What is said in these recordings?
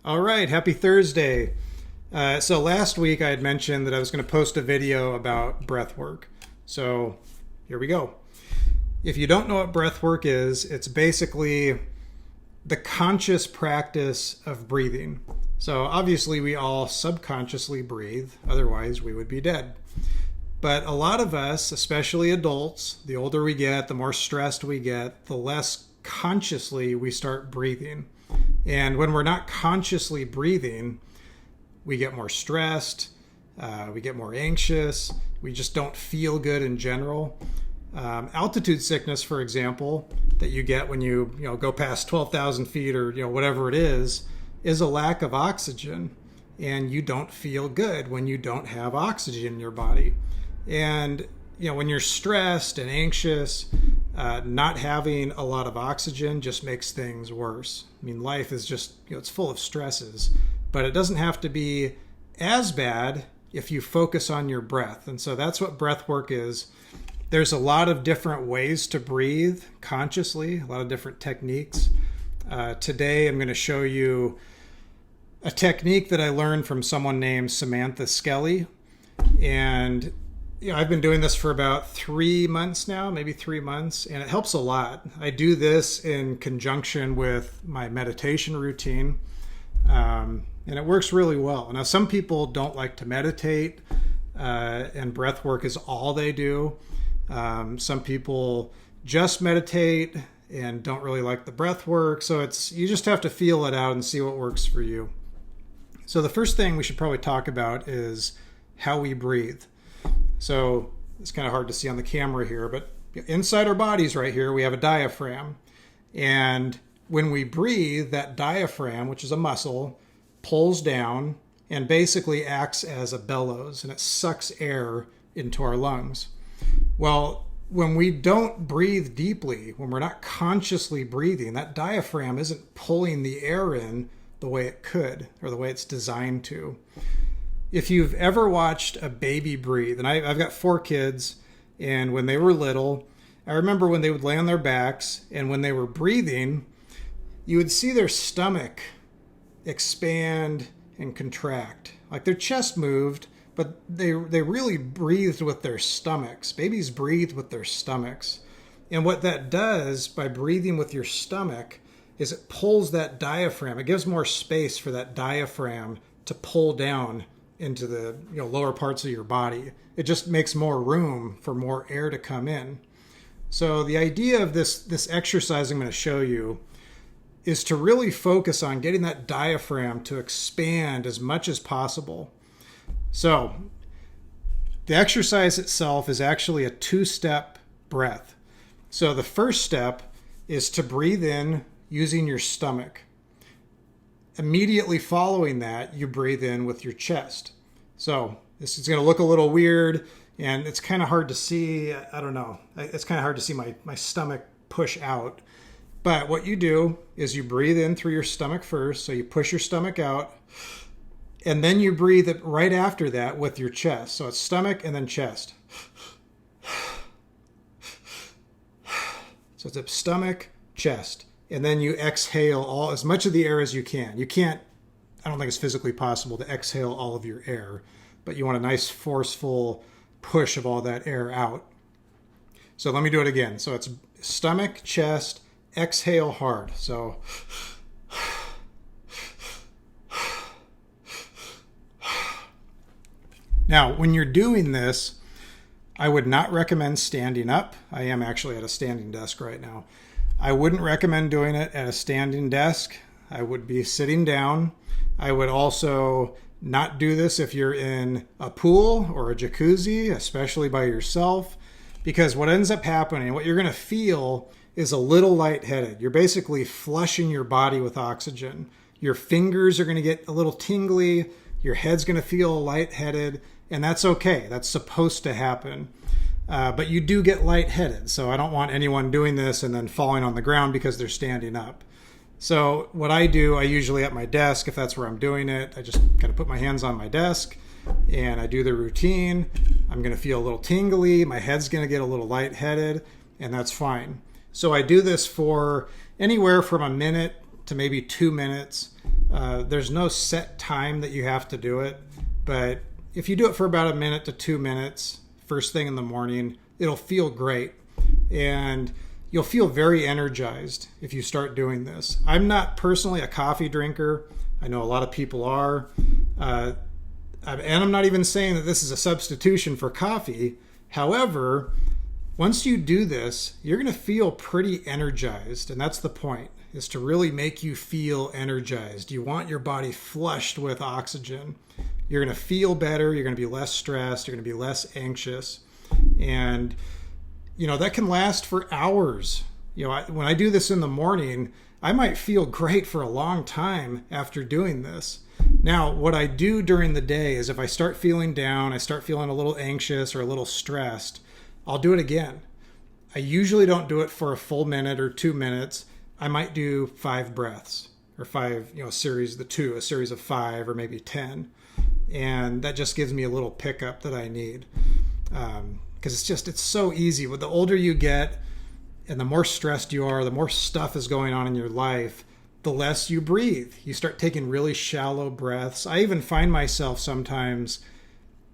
All right, happy Thursday. So last week I had mentioned that I was going to post a video about breath work. So here we go. If you don't know what breath work is, it's basically the conscious practice of breathing. So obviously we all subconsciously breathe, otherwise we would be dead. But a lot of us, especially adults, the older we get, the more stressed we get, the less consciously we start breathing. And when we're not consciously breathing, we get more stressed, we get more anxious, we just don't feel good in general. Altitude sickness, for example, that you get when you go past 12,000 feet or whatever it is a lack of oxygen, and you don't feel good when you don't have oxygen in your body. And when you're stressed and anxious, not having a lot of oxygen just makes things worse. I mean, life is just, it's full of stresses, but it doesn't have to be as bad if you focus on your breath. And so that's what breath work is. There's a lot of different ways to breathe consciously, a lot of different techniques. Today, I'm going to show you a technique that I learned from someone named Samantha Skelly. And I've been doing this for about 3 months now, maybe 3 months, and it helps a lot. I do this in conjunction with my meditation routine, and it works really well. Now, some people don't like to meditate, and breath work is all they do. Some people just meditate and don't really like the breath work, so you just have to feel it out and see what works for you. So the first thing we should probably talk about is how we breathe. So it's kind of hard to see on the camera here, but inside our bodies right here, we have a diaphragm. And when we breathe, that diaphragm, which is a muscle, pulls down and basically acts as a bellows, and it sucks air into our lungs. Well, when we don't breathe deeply, when we're not consciously breathing, that diaphragm isn't pulling the air in the way it could, or the way it's designed to. If you've ever watched a baby breathe, and I've got 4 kids, and when they were little, I remember when they would lay on their backs, and when they were breathing, you would see their stomach expand and contract. Like their chest moved, but they really breathed with their stomachs. Babies breathe with their stomachs. And what that does by breathing with your stomach is it pulls that diaphragm. It gives more space for that diaphragm to pull down into the lower parts of your body. It just makes more room for more air to come in. So the idea of this exercise I'm going to show you is to really focus on getting that diaphragm to expand as much as possible. So the exercise itself is actually a 2-step breath. So the first step is to breathe in using your stomach. Immediately following that, you breathe in with your chest. So this is going to look a little weird, and it's kind of hard to see. I don't know. It's kind of hard to see my stomach push out. But what you do is you breathe in through your stomach first. So you push your stomach out, and then you breathe it right after that with your chest. So it's stomach and then chest. So it's a stomach, chest. And then you exhale as much of the air as you can. I don't think it's physically possible to exhale all of your air, but you want a nice forceful push of all that air out. So let me do it again. So it's stomach, chest, exhale hard. So now, when you're doing this, I would not recommend standing up. I am actually at a standing desk right now. I wouldn't recommend doing it at a standing desk. I would be sitting down. I would also not do this if you're in a pool or a jacuzzi, especially by yourself, because what ends up happening, what you're going to feel is a little lightheaded. You're basically flushing your body with oxygen. Your fingers are going to get a little tingly. Your head's going to feel lightheaded, and that's okay. That's supposed to happen. But you do get lightheaded, so I don't want anyone doing this and then falling on the ground because they're standing up. So what I do, I usually at my desk, if that's where I'm doing it, I just kind of put my hands on my desk and I do the routine. I'm going to feel a little tingly. My head's going to get a little lightheaded, and that's fine. So I do this for anywhere from a minute to maybe 2 minutes. There's no set time that you have to do it, but if you do it for about a minute to 2 minutes, first thing in the morning, it'll feel great. And you'll feel very energized if you start doing this. I'm not personally a coffee drinker. I know a lot of people are. And I'm not even saying that this is a substitution for coffee. However, once you do this, you're going to feel pretty energized. And that's the point, is to really make you feel energized. You want your body flushed with oxygen. You're going to feel better. You're going to be less stressed. You're going to be less anxious. And, that can last for hours. When I do this in the morning, I might feel great for a long time after doing this. Now, what I do during the day is if I start feeling down, I start feeling a little anxious or a little stressed, I'll do it again. I usually don't do it for a full minute or 2 minutes. I might do 5 breaths or 5, a series of 5 or maybe 10. And that just gives me a little pickup that I need. Because it's so easy. The older you get and the more stressed you are, the more stuff is going on in your life, the less you breathe. You start taking really shallow breaths. I even find myself sometimes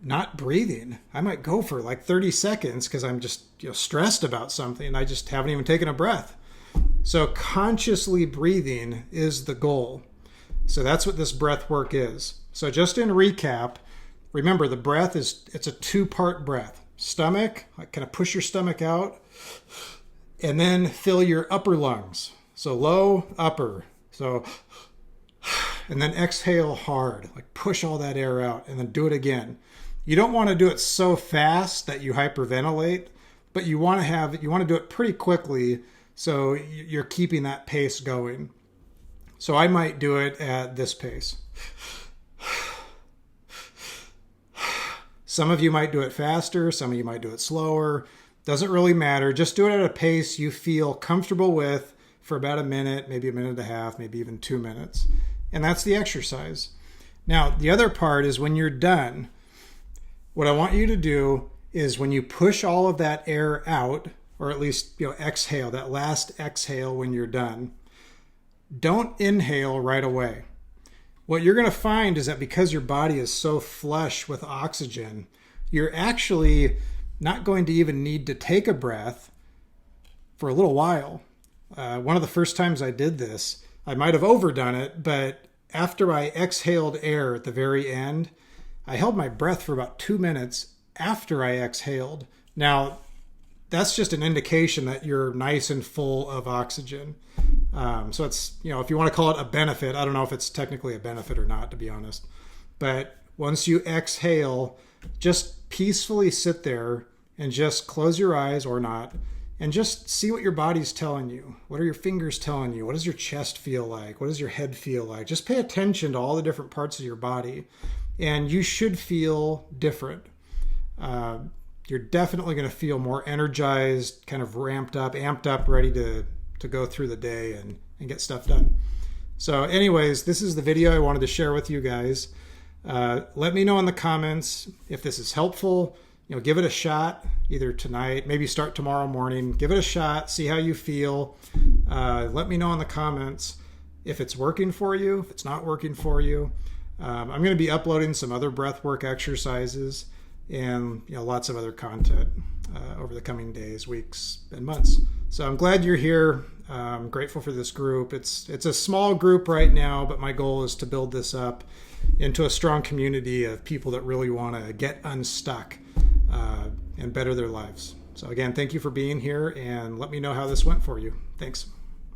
not breathing. I might go for like 30 seconds because I'm just stressed about something and I just haven't even taken a breath. So consciously breathing is the goal. So that's what this breath work is. So just in recap, remember the breath it's a 2-part breath. Stomach, kind of push your stomach out, and then fill your upper lungs. So low, upper. So, and then exhale hard, like push all that air out and then do it again. You don't want to do it so fast that you hyperventilate, but you want to do it pretty quickly so you're keeping that pace going. So I might do it at this pace. Some of you might do it faster, some of you might do it slower. Doesn't really matter. Just do it at a pace you feel comfortable with for about a minute, maybe a minute and a half, maybe even 2 minutes. And that's the exercise. Now, the other part is when you're done, what I want you to do is when you push all of that air out, or at least exhale, that last exhale when you're done, don't inhale right away. What you're going to find is that because your body is so flush with oxygen, you're actually not going to even need to take a breath for a little while. One of the first times I did this, I might have overdone it, but after I exhaled air at the very end, I held my breath for about 2 minutes after I exhaled. Now, that's just an indication that you're nice and full of oxygen. So it's, if you want to call it a benefit, I don't know if it's technically a benefit or not, to be honest. But once you exhale, just peacefully sit there and just close your eyes or not, and just see what your body's telling you. What are your fingers telling you? What does your chest feel like? What does your head feel like? Just pay attention to all the different parts of your body, and you should feel different. You're definitely going to feel more energized, kind of amped up, ready to go through the day and get stuff done. So anyways, this is the video I wanted to share with you guys. Let me know in the comments if this is helpful. Give it a shot either tonight, maybe start tomorrow morning. Give it a shot, see how you feel. Let me know in the comments if it's working for you, if it's not working for you. I'm going to be uploading some other breathwork exercises and lots of other content over the coming days, weeks, and months. So I'm glad you're here. I'm grateful for this group. It's a small group right now, but my goal is to build this up into a strong community of people that really want to get unstuck and better their lives. So again, thank you for being here, and let me know how this went for you. Thanks.